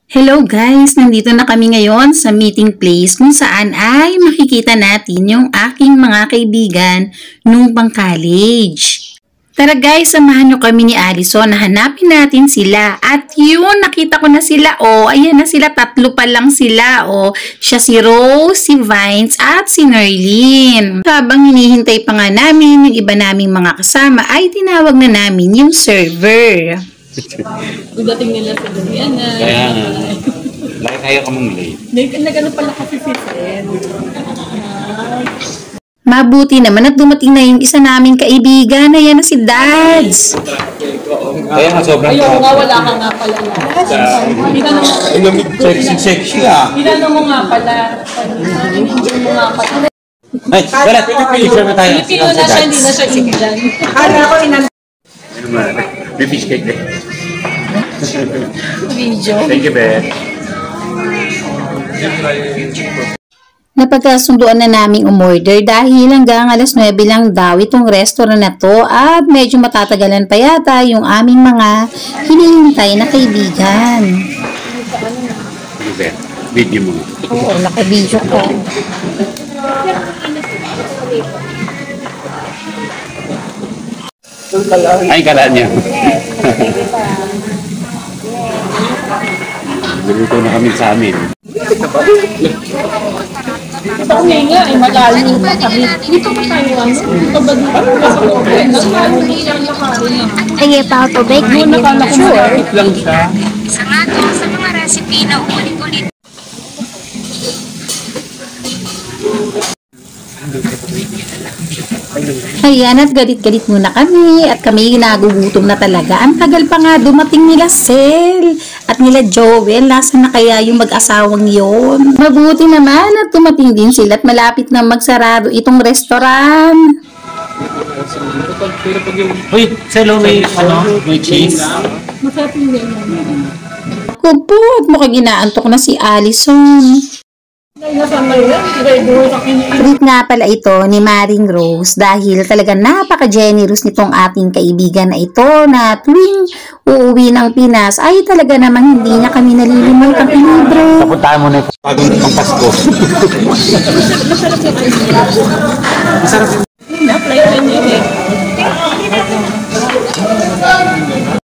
Hello guys! Nandito na kami ngayon sa meeting place kung saan ay makikita natin yung aking mga kaibigan nung pang-college. Tara guys, samahan nyo kami ni Allison na hanapin natin sila. At yun, nakita ko na sila. Ayan na sila, tatlo pa lang sila. Siya si Rose, si Vines, at si Nerlin. Habang hinihintay pa nga namin yung iba naming mga kasama, ay tinawag na namin yung server. Pagdating nila sa Damiana. Kaya nga. Lagi kayo kamong late. Nagano pala kasi si Sen. Mabuti naman at dumating na yung isa naming kaibigan. Ayan na si Dads. Kaya nga sobrang Ayaw nga, wala ka nga pala. Sexy ah. Hinanong mo nga pala. Hinanong mo nga pala. Ay, wala. Picture na tayo. Filipino na siya, hindi na siya Indian. Akala ko May fish cake eh. Video. Thank you, Beth. Napagkasunduan na naming umorder dahil hanggang alas 9 lang daw itong restaurant na to at medyo matatagalan pa yata yung aming mga hinihintay na kaibigan. Beth, video mo. Oo, naka-video ko. Ay, kala niya. Naluto na kami sa amin. Ito kami nga, ay malalim pa kami. Dito pa tayo ano? Dito ba dito? Ay, pa-autobake. Doon nakala ko malapit lang siya. Isa nga to sa mga recipe na ulit-ulit. Ayan, at galit-galit muna kami at kami nagugutom na talaga. Ang tagal pa nga dumating nila Sel at nila Joel. Nasaan na kaya yung mag-asawang yon? Mabuti naman at dumating din sila at malapit na magsarado itong restaurant. Uy, Selo, may cheese. Masarap yung ganyan. Ako po, at mukhang ginaantok na si Allison. Nasama yun? Redo sa kanya. Treat nga pala ito ni Maring Rose dahil talaga napaka-generous nitong ating kaibigan na ito na tuwing uuwi ng Pinas ay talaga namang hindi niya kami nalilimutang ilibre. Papuntahan mo na yung pagong pang Pasko. Masarap